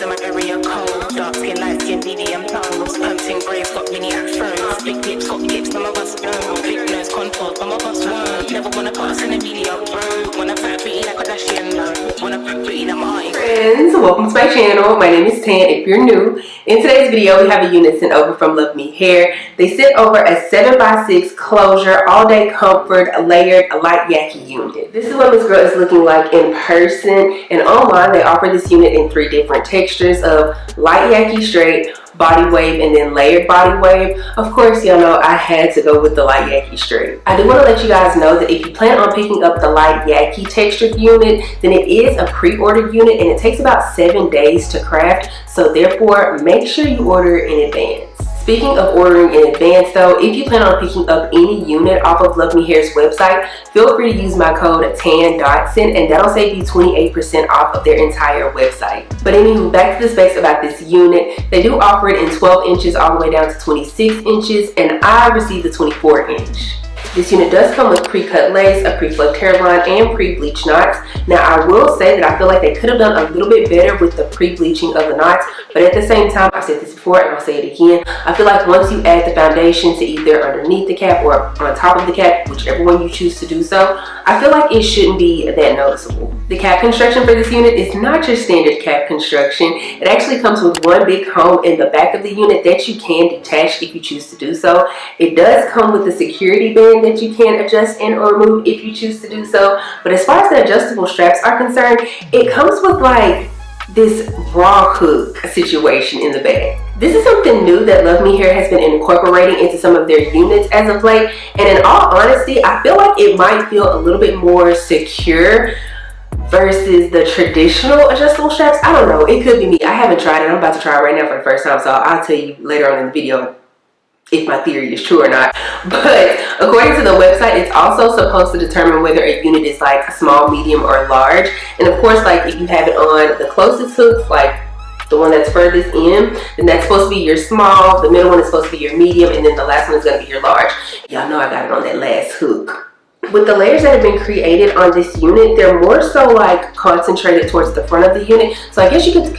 in my area cold. Dark skin, light skin, medium tones. Pumping braids, got mini afros. Big lips, got lips, some of us know. Big nose, contours, some of us won't. Never wanna put us in a media road. Wanna put pretty like a Kardashian, no. Wanna put pretty like my friends, welcome to my channel. My name is Tan if you're new. In today's video, we have a unit sent over from Luvme Hair. They sent over a 7x6 closure, all day comfort, layered, light Yaki unit. This is what this girl is looking like in person, and online they offer this unit in 3 different textures of light Yaki straight, body wave, and then layered body wave. Of course, y'all know I had to go with the light Yaki straight. I do want to let you guys know that if you plan on picking up the light Yaki textured unit, then it is a pre-ordered unit and it takes about 7 days to craft, so therefore make sure you order in advance. Speaking of ordering in advance though, if you plan on picking up any unit off of Luvme Hair's website, feel free to use my code Dotson and that'll save you 28% off of their entire website. But anywho, back to the specs about this unit. They do offer it in 12 inches all the way down to 26 inches, and I received the 24 inch. This unit does come with pre-cut lace, a pre-fluffed hairline, and pre-bleached knots. Now I will say that I feel like they could have done a little bit better with the pre-bleaching of the knots, but at the same time, I've said this before and I'll say it again, I feel like once you add the foundation to either underneath the cap or on top of the cap, whichever one you choose to do so, I feel like it shouldn't be that noticeable. The cap construction for this unit is not your standard cap construction. It actually comes with one big hole in the back of the unit that you can detach if you choose to do so. It does come with a security band that you can adjust and or remove if you choose to do so. But as far as the adjustable straps are concerned, it comes with like this raw hook situation in the back. This is something new that Luvme Hair has been incorporating into some of their units as of late, and in all honesty, I feel like it might feel a little bit more secure versus the traditional adjustable straps. I don't know, it could be me. I haven't tried it. I'm about to try it right now for the first time, so I'll tell you later on in the video if my theory is true or not. But according to the website, it's also supposed to determine whether a unit is like small, medium, or large. And of course, like if you have it on the closest hooks, like the one that's furthest in, then that's supposed to be your small, the middle one is supposed to be your medium, and then the last one is going to be your large. Y'all know I got it on that last hook. With the layers that have been created on this unit, they're more so like concentrated towards the front of the unit. So I guess you could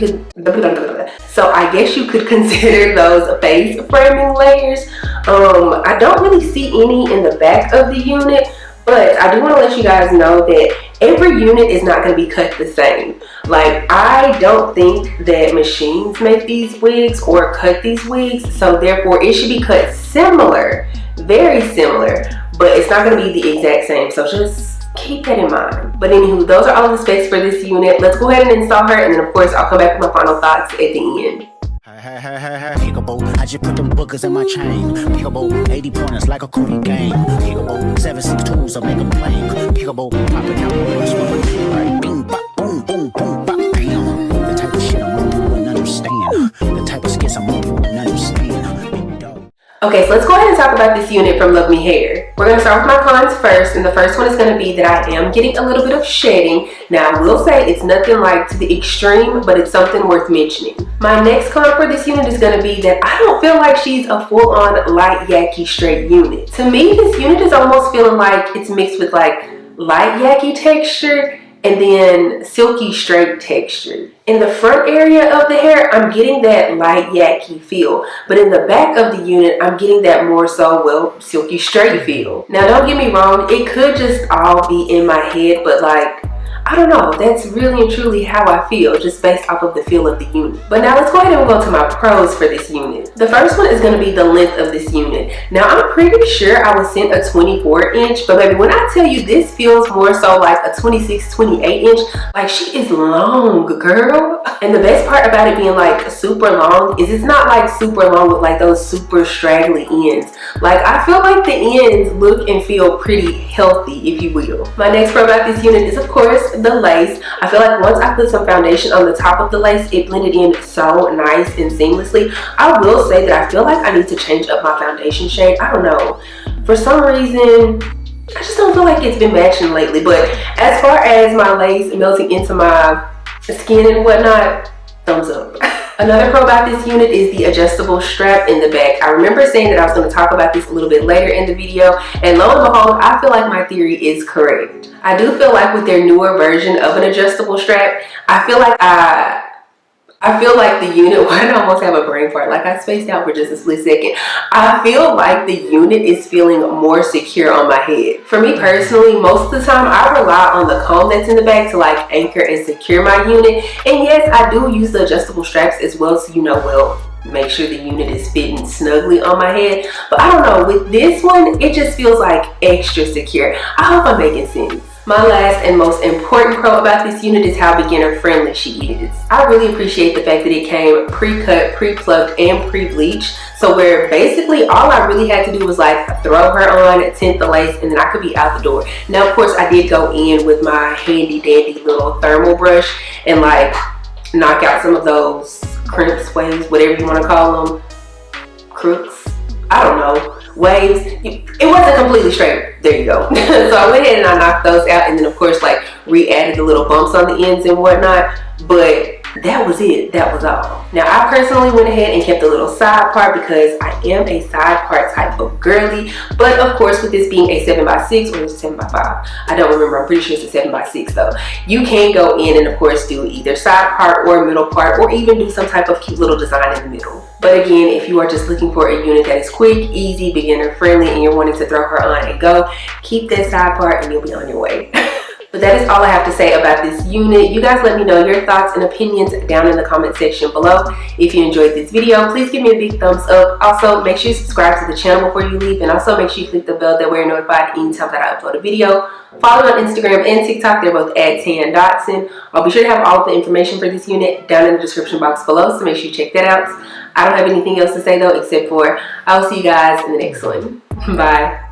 consider those face framing layers. I don't really see any in the back of the unit, but I do want to let you guys know that every unit is not going to be cut the same. Like, I don't think that machines make these wigs or cut these wigs, so therefore it should be cut similar, very similar, but it's not going to be the exact same, so just keep that in mind. But anywho, those are all of the specs for this unit. Let's go ahead and install her, and then of course I'll come back with my final thoughts at the end. Peekaboo, I just put them bookers in my chain. Peekaboo, 80 pointers like a Cootie game. Peekaboo, 762s, so make them plain. Peekaboo, pop it out, that's what I'm right. Bing, bop, boom, boom, boom, bop, bam. The type of shit I'm on, you wouldn't understand. The type of skits I'm on, you wouldn't understand. Okay, so let's go ahead and talk about this unit from Luvme Hair. We're going to start with my cons first, and the first one is going to be that I am getting a little bit of shedding. Now, I will say it's nothing like to the extreme, but it's something worth mentioning. My next con for this unit is going to be that I don't feel like she's a full-on light Yaki straight unit. To me, this unit is almost feeling like it's mixed with like light Yaki texture and then silky straight texture. In the front area of the hair, I'm getting that light Yaki feel, but in the back of the unit, I'm getting that more so, well, silky straight feel. Now, don't get me wrong, it could just all be in my head, but like, I don't know, that's really and truly how I feel, just based off of the feel of the unit. But now let's go ahead and go to my pros for this unit. The first one is going to be the length of this unit. Now, I'm pretty sure I was sent a 24 inch, but baby, when I tell you this feels more so like a 26, 28 inch, like she is long, girl. And the best part about it being like super long is it's not like super long with like those super straggly ends. Like, I feel like the ends look and feel pretty healthy, if you will. My next pro about this unit is, of course, the lace. I feel like once I put some foundation on the top of the lace, it blended in so nice and seamlessly. I will say that I feel like I need to change up my foundation shade. I don't know, for some reason I just don't feel like it's been matching lately. But as far as my lace melting into my skin and whatnot, thumbs up. Another pro about this unit is the adjustable strap in the back. I remember saying that I was going to talk about this a little bit later in the video, and lo and behold, I feel like my theory is correct. I do feel like with their newer version of an adjustable strap, I feel like I I feel like the unit, why did I almost have a brain fart? Like I spaced out for just a split second. I feel like the unit is feeling more secure on my head. For me personally, most of the time I rely on the comb that's in the back to like anchor and secure my unit. And yes, I do use the adjustable straps as well, so you know, well, make sure the unit is fitting snugly on my head. But I don't know, with this one, it just feels like extra secure. I hope I'm making sense. My last and most important quote about this unit is how beginner friendly she is. I really appreciate the fact that it came pre-cut, pre-plucked, and pre-bleached. So where basically all I really had to do was like throw her on, tint the lace, and then I could be out the door. Now of course I did go in with my handy dandy little thermal brush and like knock out some of those crimps, waves, whatever you want to call them, crooks, I don't know, waves. It wasn't completely straight. There you go. So I went ahead and I knocked those out, and then of course like re-added the little bumps on the ends and whatnot, but that was it. That was all. Now I personally went ahead and kept a little side part because I am a side part type of girly, but of course with this being a 7x6 or is it 7x5, I don't remember, I'm pretty sure it's a 7x6 though, you can go in and of course do either side part or middle part, or even do some type of cute little design in the middle. But again, if you are just looking for a unit that is quick, easy, beginner friendly, and you're wanting to throw her on and go, keep that side part and you'll be on your way. But that is all I have to say about this unit. You guys let me know your thoughts and opinions down in the comment section below. If you enjoyed this video, please give me a big thumbs up. Also, make sure you subscribe to the channel before you leave, and also make sure you click the bell that way you're notified anytime that I upload a video. Follow me on Instagram and TikTok. They're both at Dotson. I'll be sure to have all of the information for this unit down in the description box below, so make sure you check that out. I don't have anything else to say though, except for I'll see you guys in the next one. Bye.